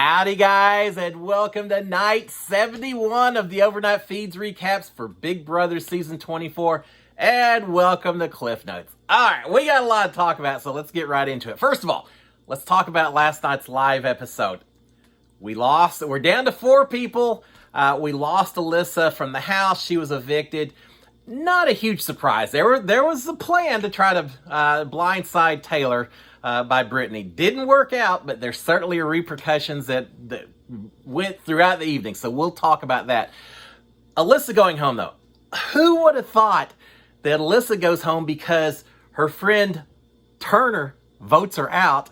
Howdy guys, and welcome to night 71 of the Overnight Feeds recaps for Big Brother Season 24, and welcome to Cliff Notes. Alright, we got a lot to talk about, so let's get right into it. First of all, let's talk about last night's live episode. We're down to 4 people. We lost Alyssa from the house. She was evicted. Not a huge surprise. There was a plan to try to blindside Taylor by Brittany. Didn't work out, but there's certainly repercussions that went throughout the evening, so we'll talk about that. Alyssa going home, though. Who would have thought that Alyssa goes home because her friend Turner votes her out,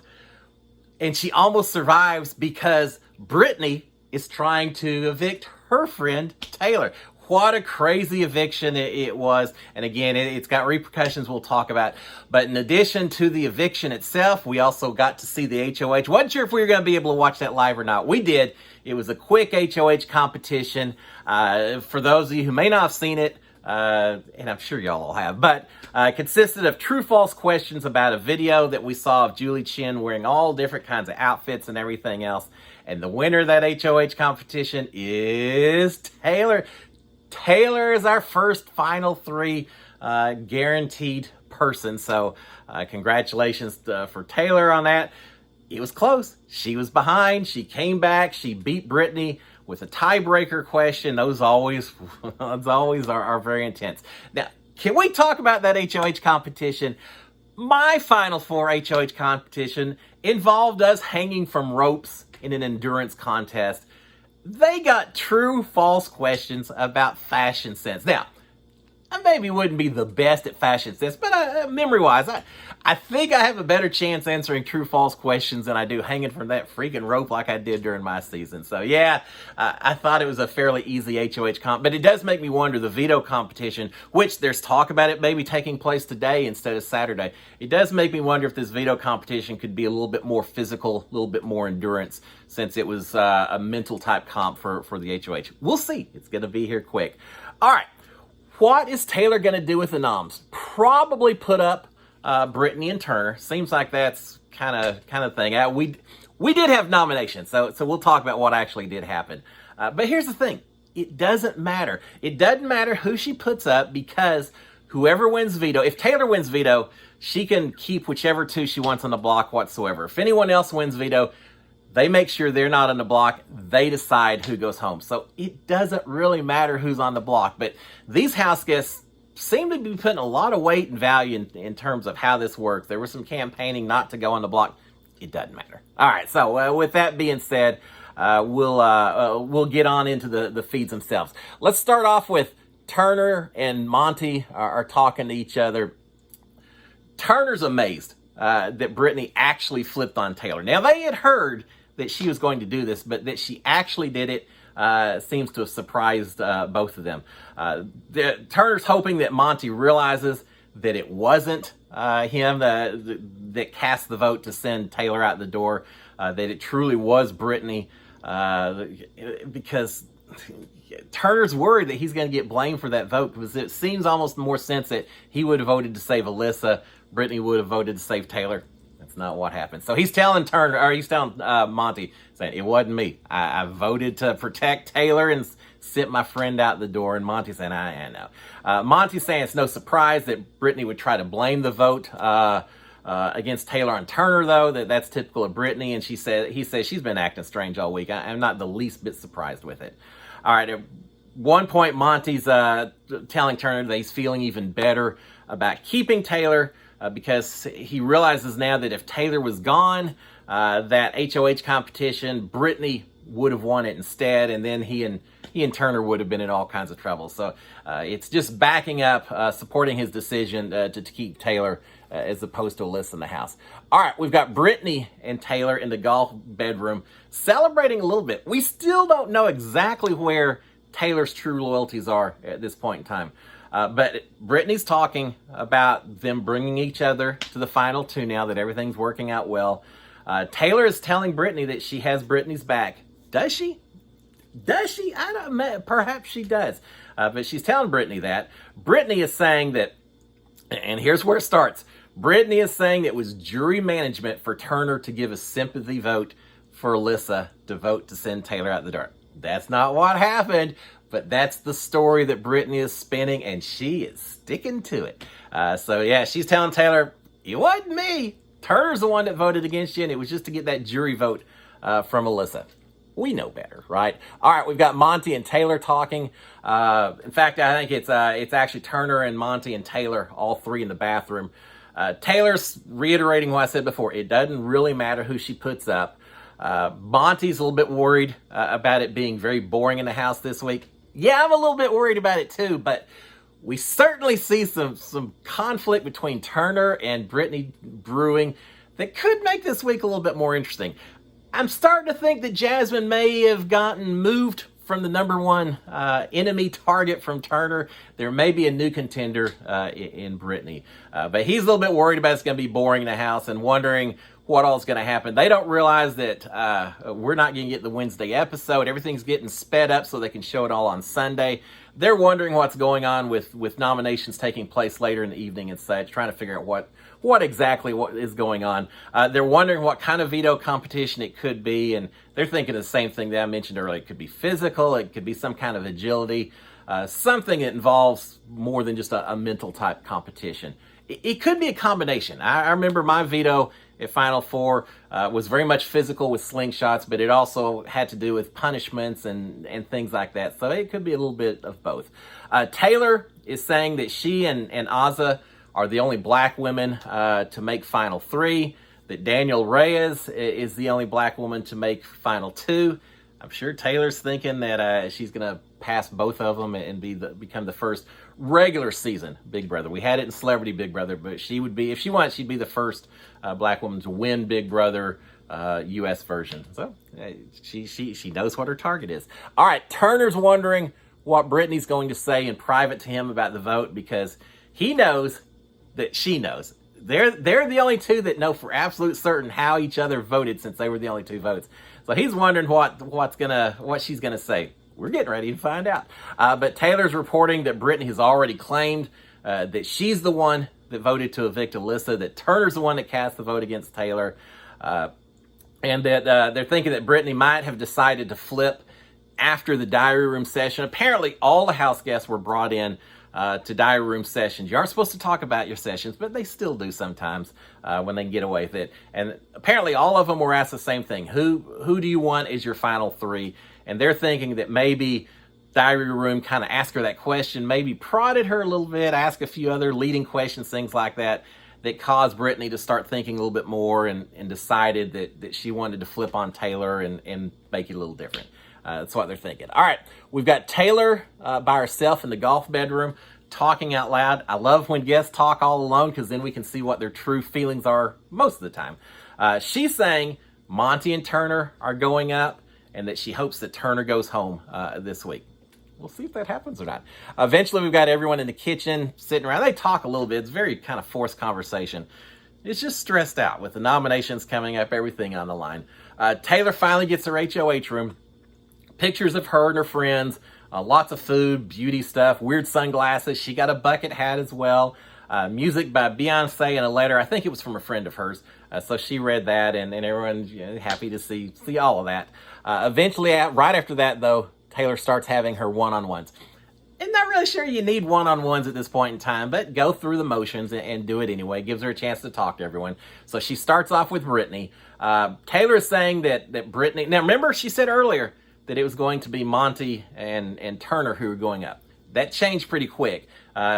and she almost survives because Brittany is trying to evict her friend Taylor. What a crazy eviction it was. And again, it's got repercussions we'll talk about. But in addition to the eviction itself, we also got to see the HOH. Wasn't sure if we were going to be able to watch that live or not. We did. It was a quick HOH competition. For those of you who may not have seen it, and I'm sure y'all all have, but it consisted of true-false questions about a video that we saw of Julie Chen wearing all different kinds of outfits and everything else. And the winner of that HOH competition is Taylor. Taylor is our first Final 3 guaranteed person. So congratulations for Taylor on that. It was close. She was behind. She came back. She beat Brittany with a tiebreaker question. Those always are very intense. Now, can we talk about that HOH competition? My Final 4 HOH competition involved us hanging from ropes in an endurance contest. They got true false questions about fashion sense. Now, I maybe wouldn't be the best at fashion sense, but memory-wise, I think I have a better chance answering true false questions than I do hanging from that freaking rope like I did during my season. So yeah, I thought it was a fairly easy HOH comp, but it does make me wonder, the veto competition, which there's talk about it maybe taking place today instead of Saturday. It does make me wonder if this veto competition could be a little bit more physical, a little bit more endurance, since it was a mental type comp for the HOH. We'll see. It's going to be here quick. All right. What is Taylor going to do with the noms? Probably put up Brittany and Turner. Seems like that's kind of thing. We did have nominations, so we'll talk about what actually did happen. But here's the thing. It doesn't matter. It doesn't matter who she puts up, because whoever wins veto, if Taylor wins veto, she can keep whichever 2 she wants on the block whatsoever. If anyone else wins veto, they make sure they're not on the block. They decide who goes home. So it doesn't really matter who's on the block. But these house guests seem to be putting a lot of weight and value in terms of how this works. There was some campaigning not to go on the block. It doesn't matter. All right, so with that being said, we'll get on into the feeds themselves. Let's start off with Turner and Monty are talking to each other. Turner's amazed that Brittany actually flipped on Taylor. Now, they had heard that she was going to do this, but that she actually did it seems to have surprised both of them. Turner's hoping that Monty realizes that it wasn't him that cast the vote to send Taylor out the door, that it truly was Brittany, because Turner's worried that he's going to get blamed for that vote, because it seems almost more sense that he would have voted to save Alyssa, Brittany would have voted to save Taylor. That's not what happened. So he's telling Monty, saying, it wasn't me. I voted to protect Taylor and sent my friend out the door. And Monty's saying, I know. Monty's saying it's no surprise that Brittany would try to blame the vote against Taylor on Turner, though. That's typical of Brittany. And he says she's been acting strange all week. I'm not the least bit surprised with it. All right. At one point, Monty's telling Turner that he's feeling even better about keeping Taylor, because he realizes now that if Taylor was gone, that HOH competition, Brittany would have won it instead, and then he and Turner would have been in all kinds of trouble. So it's just backing up, supporting his decision to keep Taylor as opposed to Alyssa in the house. All right, we've got Brittany and Taylor in the golf bedroom celebrating a little bit. We still don't know exactly where Taylor's true loyalties are at this point in time. But Brittany's talking about them bringing each other to the final 2 now that everything's working out well. Taylor is telling Brittany that she has Brittany's back. Does she? Does she? I don't know. Perhaps she does. But she's telling Brittany that. Brittany is saying that, and here's where it starts. Brittany is saying it was jury management for Turner to give a sympathy vote for Alyssa to vote to send Taylor out the door. That's not what happened, but that's the story that Brittany is spinning, and she is sticking to it. So yeah, she's telling Taylor, it wasn't me. Turner's the one that voted against you, and it was just to get that jury vote from Alyssa. We know better, right? All right, we've got Monty and Taylor talking. In fact, I think it's actually Turner and Monty and Taylor, all three in the bathroom. Taylor's reiterating what I said before. It doesn't really matter who she puts up. Monty's a little bit worried about it being very boring in the house this week. Yeah, I'm a little bit worried about it too, but we certainly see some conflict between Turner and Brittany brewing that could make this week a little bit more interesting. I'm starting to think that Jasmine may have gotten moved from the number one enemy target from Turner. There may be a new contender in Brittany. But he's a little bit worried about it's going to be boring in the house and wondering what all is going to happen. They don't realize that we're not going to get the Wednesday episode. Everything's getting sped up so they can show it all on Sunday. They're wondering what's going on with nominations taking place later in the evening and such, trying to figure out what exactly is going on. They're wondering what kind of veto competition it could be, and they're thinking the same thing that I mentioned earlier. It could be physical, it could be some kind of agility, something that involves more than just a mental type competition. It could be a combination. I remember my veto at Final Four was very much physical with slingshots, but it also had to do with punishments and things like that. So it could be a little bit of both. Taylor is saying that she and Azah are the only black women to make Final Three, that Daniel Reyes is the only black woman to make Final Two. I'm sure Taylor's thinking that she's going to pass both of them and become the first regular season Big Brother. We had it in Celebrity Big Brother, but she would be, if she won, she'd be the first black woman to win Big Brother U.S. version. So she knows what her target is. All right, Turner's wondering what Brittany's going to say in private to him about the vote because he knows that she knows. They're the only two that know for absolute certain how each other voted since they were the only two votes. So he's wondering what she's gonna say. We're getting ready to find out. But Taylor's reporting that Brittany has already claimed that she's the one that voted to evict Alyssa, that Turner's the one that cast the vote against Taylor, and that they're thinking that Brittany might have decided to flip after the diary room session. Apparently, all the house guests were brought in to diary room sessions. You aren't supposed to talk about your sessions, but they still do sometimes when they can get away with it. And apparently all of them were asked the same thing. Who do you want as your final three? And they're thinking that maybe diary room kind of asked her that question, maybe prodded her a little bit, asked a few other leading questions, things like that, that caused Brittany to start thinking a little bit more and decided that she wanted to flip on Taylor and make it a little different. That's what they're thinking. All right, we've got Taylor by herself in the golf bedroom talking out loud. I love when guests talk all alone because then we can see what their true feelings are most of the time. She's saying Monty and Turner are going up and that she hopes that Turner goes home this week. We'll see if that happens or not. Eventually, we've got everyone in the kitchen sitting around. They talk a little bit. It's very kind of forced conversation. It's just stressed out with the nominations coming up, everything on the line. Taylor finally gets her HOH room. Pictures of her and her friends, lots of food, beauty stuff, weird sunglasses. She got a bucket hat as well. Music by Beyonce and a letter. I think it was from a friend of hers. So she read that, and everyone's happy to see all of that. Eventually, right after that, though, Taylor starts having her one-on-ones. I'm not really sure you need one-on-ones at this point in time, but go through the motions and do it anyway. Gives her a chance to talk to everyone. So she starts off with Brittany. Taylor is saying that Brittany... Now, remember, she said earlier that it was going to be Monty and Turner who were going up. That changed pretty quick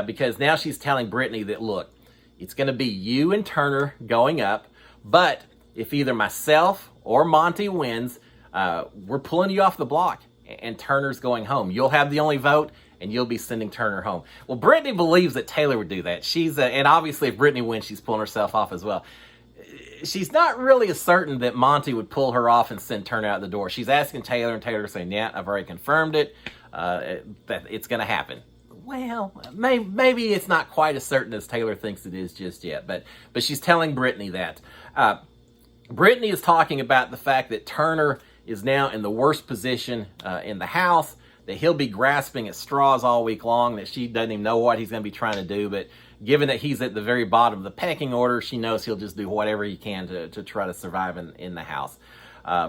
because now she's telling Brittany that, look, it's going to be you and Turner going up, but if either myself or Monty wins, we're pulling you off the block and Turner's going home. You'll have the only vote and you'll be sending Turner home. Well, Brittany believes that Taylor would do that. And obviously if Brittany wins, she's pulling herself off as well. She's not really as certain that Monty would pull her off and send Turner out the door. She's asking Taylor, and Taylor's saying, yeah, I've already confirmed it, that it's going to happen. Well, maybe it's not quite as certain as Taylor thinks it is just yet, but she's telling Brittany that. Brittany is talking about the fact that Turner is now in the worst position in the house, that he'll be grasping at straws all week long, that she doesn't even know what he's going to be trying to do, but given that he's at the very bottom of the pecking order, she knows he'll just do whatever he can to try to survive in the house.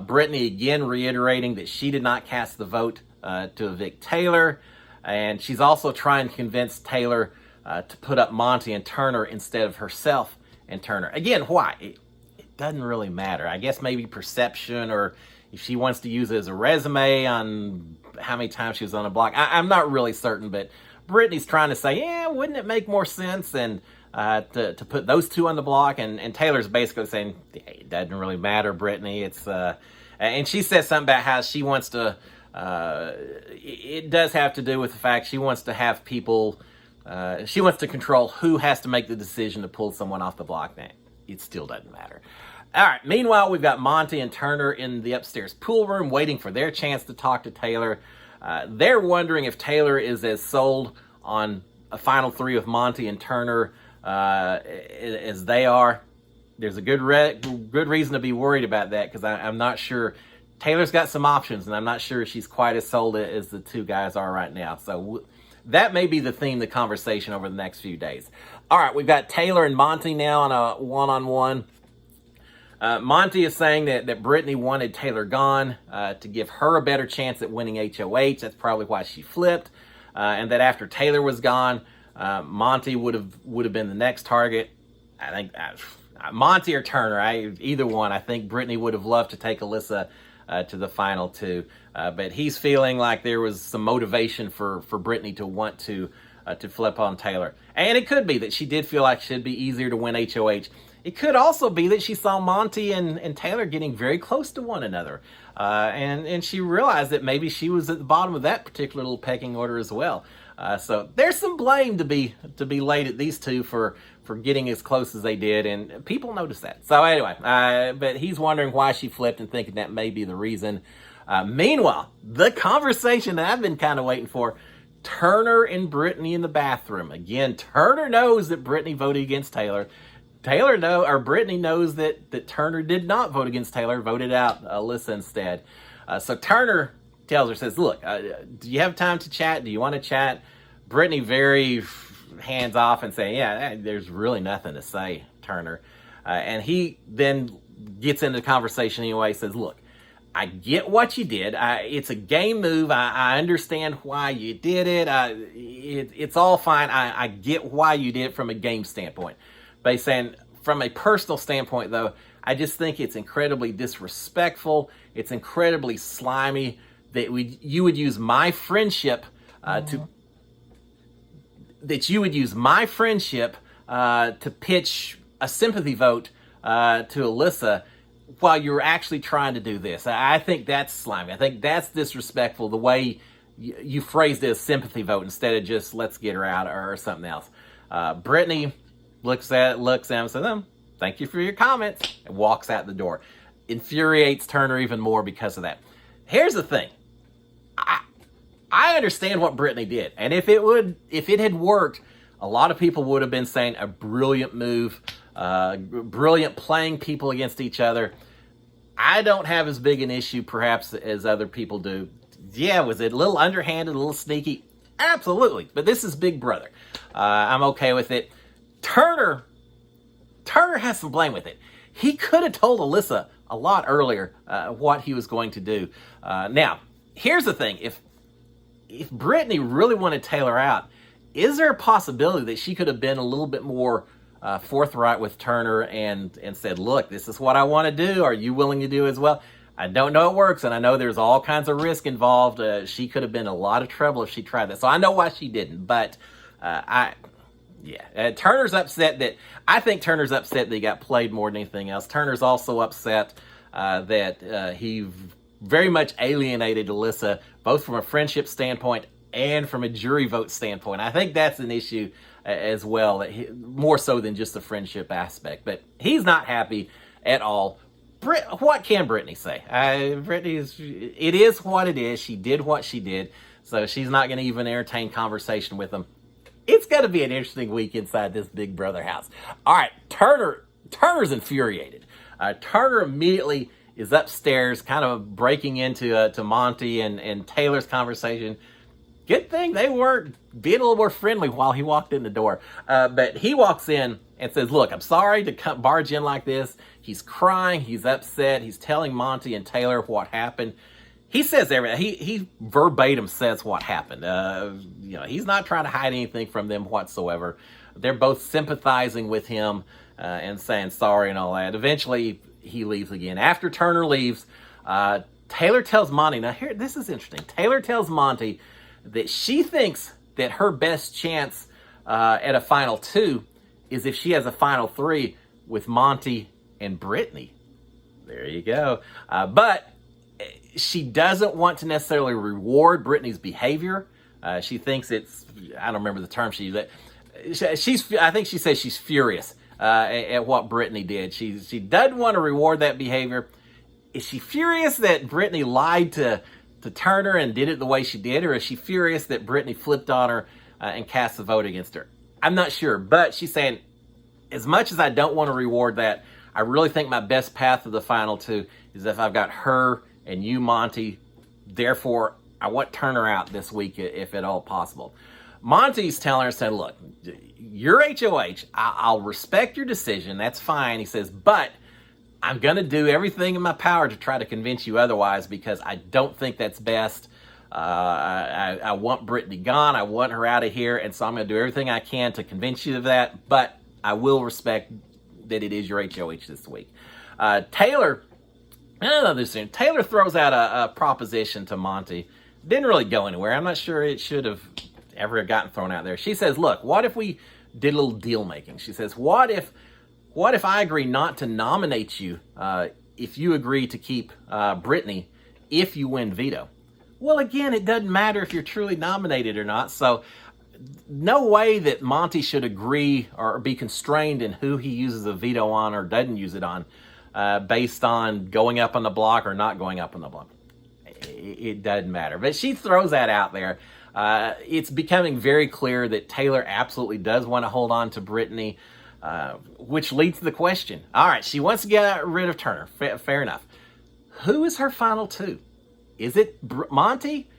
Brittany again reiterating that she did not cast the vote to evict Taylor. And she's also trying to convince Taylor to put up Monty and Turner instead of herself and Turner. Again, why? It doesn't really matter. I guess maybe perception, or if she wants to use it as a resume on how many times she was on the block. I'm not really certain, but Brittany's trying to say, yeah, wouldn't it make more sense and to put those two on the block? And Taylor's basically saying, hey, it doesn't really matter, Brittany. It's and she says something about how she wants to, it does have to do with the fact she wants to have people, she wants to control who has to make the decision to pull someone off the block. Nah, it still doesn't matter. All right, meanwhile, we've got Monty and Turner in the upstairs pool room waiting for their chance to talk to Taylor. They're wondering if Taylor is as sold on a final three with Monty and Turner as they are. There's a good reason to be worried about that, because I'm not sure. Taylor's got some options, and I'm not sure she's quite as sold as the two guys are right now. So that may be the theme of the conversation over the next few days. All right, we've got Taylor and Monty now on a one-on-one. Monty is saying that Brittany wanted Taylor gone to give her a better chance at winning HOH. That's probably why she flipped. And that after Taylor was gone, Monty would have been the next target. I think Monty or Turner, either one. I think Brittany would have loved to take Alyssa to the final two. But he's feeling like there was some motivation for Brittany to want to flip on Taylor. And it could be that she did feel like it should be easier to win HOH. It could also be that she saw Monty and Taylor getting very close to one another. And she realized that maybe she was at the bottom of that particular little pecking order as well. So there's some blame to be laid at these two for getting as close as they did, and people notice that. So anyway, but he's wondering why she flipped and thinking that may be the reason. Meanwhile, the conversation that I've been kind of waiting for, Turner and Brittany in the bathroom. Again, Turner knows that Brittany voted against Taylor. Brittany knows that Turner did not vote against Taylor, voted out Alyssa instead. So Turner tells her, says, look, do you have time to chat? Do you want to chat? Brittany very hands off and saying, yeah, there's really nothing to say, Turner. And he then gets into the conversation anyway, says, look, I get what you did. It's a game move. I understand why you did it. It's all fine. I get why you did it from a game standpoint. But he's saying, from a personal standpoint, though, I just think it's incredibly disrespectful. It's incredibly slimy that you would use my friendship to pitch a sympathy vote to Alyssa while you're actually trying to do this. I think that's slimy. I think that's disrespectful, the way you phrased it as sympathy vote instead of just let's get her out or something else. Brittany looks at him and says, thank you for your comments, and walks out the door. Infuriates Turner even more because of that. Here's the thing. I understand what Brittany did, and if it had worked, a lot of people would have been saying a brilliant move, brilliant playing people against each other. I don't have as big an issue perhaps as other people do. Yeah, was it a little underhanded, a little sneaky? Absolutely, but this is Big Brother. I'm okay with it. Turner has some blame with it. He could have told Alyssa a lot earlier what he was going to do. Now, here's the thing. If Brittany really wanted Taylor out, is there a possibility that she could have been a little bit more forthright with Turner and said, look, this is what I want to do. Are you willing to do as well? I don't know it works, and I know there's all kinds of risk involved. She could have been in a lot of trouble if she tried that. So I know why she didn't, but Turner's upset that, I think Turner's upset that he got played more than anything else. Turner's also upset that he very much alienated Alyssa, both from a friendship standpoint and from a jury vote standpoint. I think that's an issue as well, more so than just the friendship aspect. But he's not happy at all. What can Brittany say? It is what it is. She did what she did, so she's not going to even entertain conversation with him. It's going to be an interesting week inside this Big Brother house. All right, Turner's infuriated. Turner immediately is upstairs, kind of breaking into to Monty and Taylor's conversation. Good thing they weren't being a little more friendly while he walked in the door. But he walks in and says, look, I'm sorry to barge in like this. He's crying. He's upset. He's telling Monty and Taylor what happened. He says everything. He verbatim says what happened. He's not trying to hide anything from them whatsoever. They're both sympathizing with him and saying sorry and all that. Eventually, he leaves again. After Turner leaves, Taylor tells Monty, now here, this is interesting. Taylor tells Monty that she thinks that her best chance at a final 2 is if she has a final 3 with Monty and Brittany. There you go. But she doesn't want to necessarily reward Brittany's behavior. She thinks it's, I don't remember the term she used. I think she says she's furious at what Brittany did. She doesn't want to reward that behavior. Is she furious that Brittany lied to Turner and did it the way she did, or is she furious that Brittany flipped on her and cast a vote against her? I'm not sure, but she's saying, as much as I don't want to reward that, I really think my best path to the final 2 is if I've got her and you, Monty. Therefore, I want Turner out this week if at all possible. Monty's telling her, saying, look, you're HOH. I'll respect your decision. That's fine. He says, but I'm going to do everything in my power to try to convince you otherwise because I don't think that's best. I want Brittany gone. I want her out of here. And so I'm going to do everything I can to convince you of that. But I will respect that it is your HOH this week. Taylor throws out a proposition to Monty. Didn't really go anywhere. I'm not sure it should have ever gotten thrown out there. She says, look, what if we did a little deal making? She says, what if I agree not to nominate you if you agree to keep Brittany if you win veto? Well, again, it doesn't matter if you're truly nominated or not. So no way that Monty should agree or be constrained in who he uses a veto on or doesn't use it on based on going up on the block or not going up on the block. It doesn't matter. But she throws that out there. It's becoming very clear that Taylor absolutely does want to hold on to Brittany, which leads to the question. All right, she wants to get rid of Turner. Fair enough. Who is her final 2? Is it Monty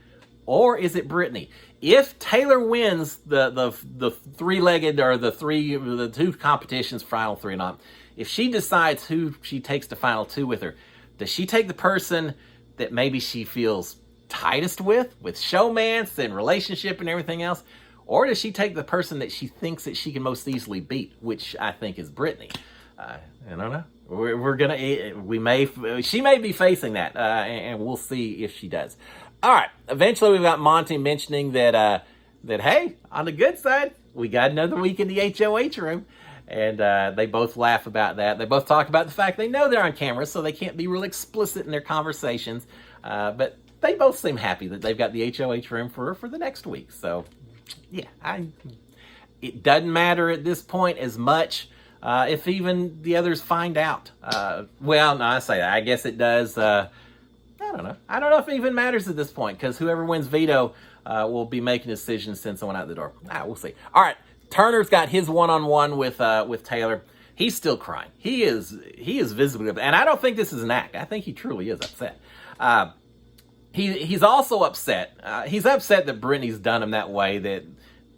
or is it Brittany? If Taylor wins the 3-legged or the 2 competitions, final 3 or not, if she decides who she takes to final 2 with her, does she take the person that maybe she feels tightest with showmance and relationship and everything else? Or does she take the person that she thinks that she can most easily beat, which I think is Brittany? I don't know. She may be facing that, and we'll see if she does. All right. Eventually, we've got Monty mentioning that hey, on the good side, we got another week in the HOH room. And they both laugh about that. They both talk about the fact they know they're on camera, so they can't be real explicit in their conversations. But they both seem happy that they've got the HOH room for the next week. So, yeah, it doesn't matter at this point as much if even the others find out. Well, no, I say that. I guess it does. I don't know. I don't know if it even matters at this point because whoever wins veto will be making decisions, send someone out the door. We'll see. All right. Turner's got his one-on-one with Taylor. He's still crying. He is visibly upset. And I don't think this is an act. I think he truly is upset. He's also upset. He's upset that Brittany's done him that way,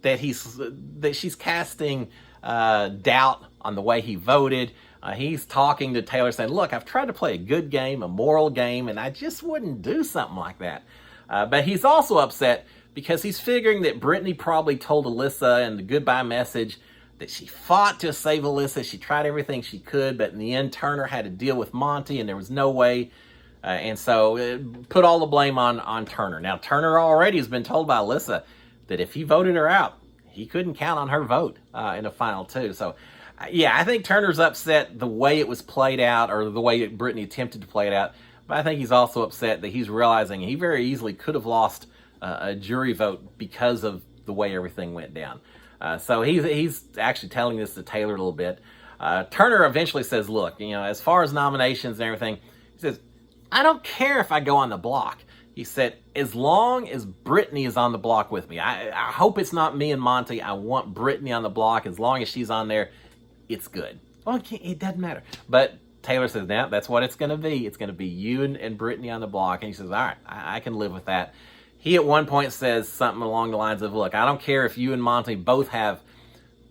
that she's casting doubt on the way he voted. He's talking to Taylor saying, look, I've tried to play a good game, a moral game, and I just wouldn't do something like that. But he's also upset because he's figuring that Brittany probably told Alyssa in the goodbye message that she fought to save Alyssa. She tried everything she could, but in the end, Turner had to deal with Monty, and there was no way. And so put all the blame on Turner. Now, Turner already has been told by Alyssa that if he voted her out, he couldn't count on her vote in the final 2. So, yeah, I think Turner's upset the way it was played out or the way Brittany attempted to play it out. But I think he's also upset that he's realizing he very easily could have lost a jury vote because of the way everything went down. So he's actually telling this to Taylor a little bit. Turner eventually says, look, as far as nominations and everything, he says, I don't care if I go on the block. He said, as long as Brittany is on the block with me. I hope it's not me and Monty. I want Brittany on the block. As long as she's on there, it's good. Well, it doesn't matter. But Taylor says, now that's what it's going to be. It's going to be you and Brittany on the block. And he says, all right, I can live with that. He at one point says something along the lines of, look, I don't care if you and Monty both have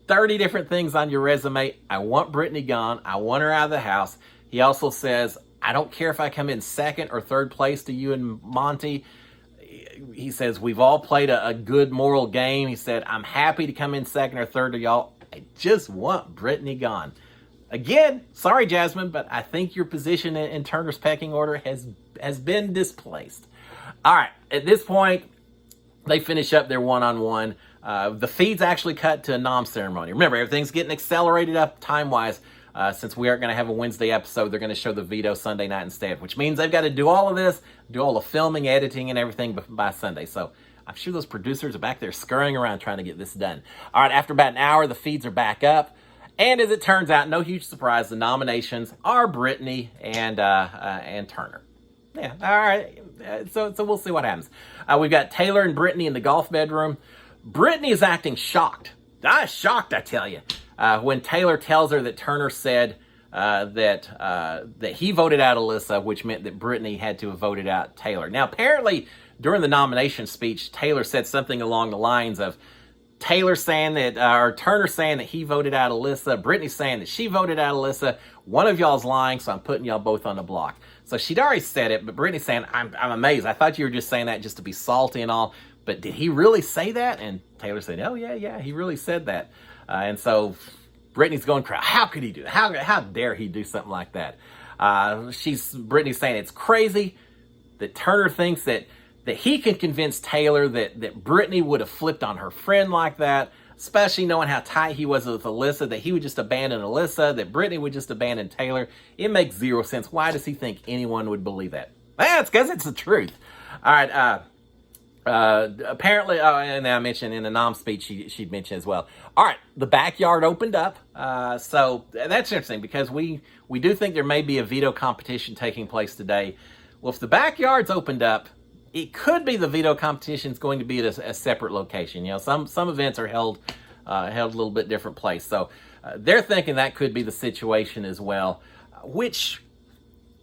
30 different things on your resume. I want Brittany gone. I want her out of the house. He also says, I don't care if I come in second or third place to you and Monty. He says, we've all played a good moral game. He said, I'm happy to come in second or third to y'all. I just want Brittany gone. Again, sorry, Jasmine, but I think your position in Turner's pecking order has been displaced. All right, at this point, they finish up their one-on-one. The feed's actually cut to a nom ceremony. Remember, everything's getting accelerated up time-wise. Since we aren't going to have a Wednesday episode, they're going to show the veto Sunday night instead, which means they've got to do all of this, do all the filming, editing, and everything by Sunday. So I'm sure those producers are back there scurrying around trying to get this done. All right, after about an hour, the feeds are back up. And as it turns out, no huge surprise, the nominations are Brittany and Turner. Yeah, all right. So we'll see what happens. We've got Taylor and Brittany in the golf bedroom. Brittany is acting shocked. Shocked, I tell you. When Taylor tells her that Turner said that he voted out Alyssa, which meant that Brittany had to have voted out Taylor. Now, apparently, during the nomination speech, Taylor said something along the lines of Taylor saying that, or Turner saying that he voted out Alyssa, Brittany saying that she voted out Alyssa. One of y'all's lying, so I'm putting y'all both on the block. So she'd already said it, but Brittany's saying, I'm amazed. I thought you were just saying that just to be salty and all, but did he really say that? And Taylor said, oh, yeah, he really said that. And so Brittany's going crazy. How could he do that? How dare he do something like that? Brittany's saying it's crazy that Turner thinks that he can convince Taylor that Brittany would have flipped on her friend like that, especially knowing how tight he was with Alyssa, that he would just abandon Alyssa, that Brittany would just abandon Taylor. It makes zero sense. Why does he think anyone would believe that? That's because it's the truth. All right, apparently, and I mentioned in the nom speech, she'd mentioned as well. All right, the backyard opened up. So that's interesting because we do think there may be a veto competition taking place today. Well, if the backyard's opened up, it could be the veto competition is going to be at a separate location. You know, some events are held a little bit different place. So they're thinking that could be the situation as well, which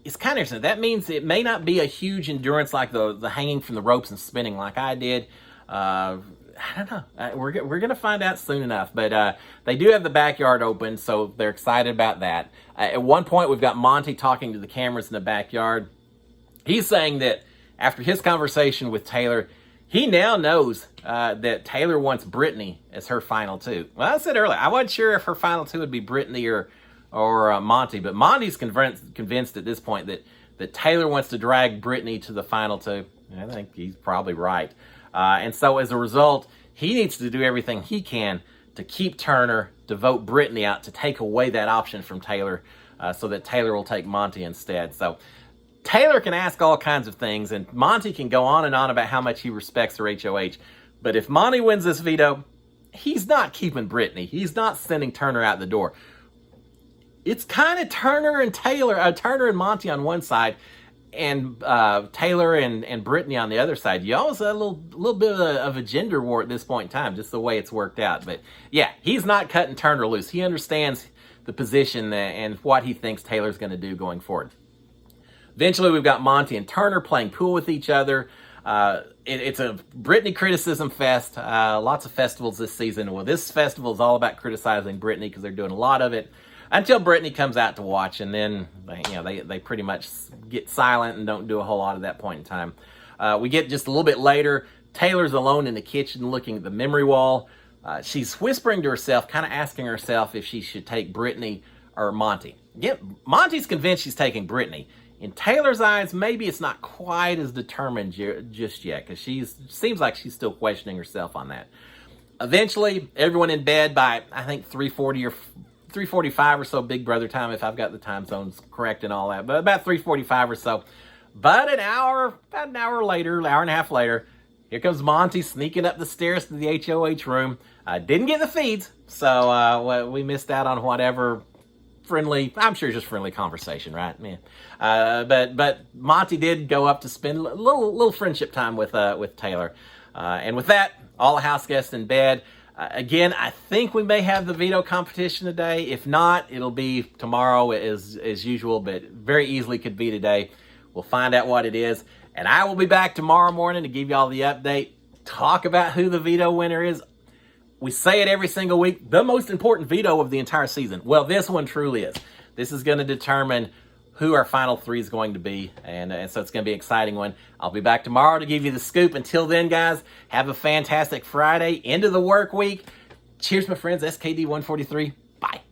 is kind of interesting. That means it may not be a huge endurance like the hanging from the ropes and spinning like I did. I don't know. We're going to find out soon enough. But they do have the backyard open, so they're excited about that. At one point, we've got Monty talking to the cameras in the backyard. He's saying that after his conversation with Taylor, he now knows that Taylor wants Brittany as her final two. Well, I said earlier, I wasn't sure if her final two would be Brittany or Monty, but Monty's convinced at this point that Taylor wants to drag Brittany to the final two. I think he's probably right. And so as a result, he needs to do everything he can to keep Turner, to vote Brittany out, to take away that option from Taylor so that Taylor will take Monty instead. So Taylor can ask all kinds of things, and Monty can go on and on about how much he respects her HOH. But if Monty wins this veto, he's not keeping Brittany. He's not sending Turner out the door. It's kind of Turner and Monty on one side, and Taylor and Brittany on the other side. You always have a little bit of a gender war at this point in time, just the way it's worked out. But yeah, he's not cutting Turner loose. He understands the position and what he thinks Taylor's going to do going forward. Eventually, we've got Monty and Turner playing pool with each other. It's a Brittany criticism fest. Lots of festivals this season. Well, this festival is all about criticizing Brittany because they're doing a lot of it until Brittany comes out to watch, and then they pretty much get silent and don't do a whole lot at that point in time. We get just a little bit later. Taylor's alone in the kitchen looking at the memory wall. She's whispering to herself, kind of asking herself if she should take Brittany or Monty. Yeah, Monty's convinced she's taking Brittany. In Taylor's eyes, maybe it's not quite as determined just yet, because seems like she's still questioning herself on that. Eventually, everyone in bed by, I think, 3:40 or 3:45 or so, Big Brother time, if I've got the time zones correct and all that, but about 3:45 or so. But about an hour later, hour and a half later, here comes Monty sneaking up the stairs to the HOH room. Didn't get the feeds, so we missed out on whatever friendly, I'm sure just friendly conversation, right? Yeah. But Monty did go up to spend a little friendship time with Taylor. And with that, all the house guests in bed. Again, I think we may have the veto competition today. If not, it'll be tomorrow as usual, but very easily could be today. We'll find out what it is. And I will be back tomorrow morning to give you all the update, talk about who the veto winner is. We say it every single week, the most important veto of the entire season. Well, this one truly is. This is going to determine who our final three is going to be, and so it's going to be an exciting one. I'll be back tomorrow to give you the scoop. Until then, guys, have a fantastic Friday, end of the work week. Cheers, my friends. SKD 143.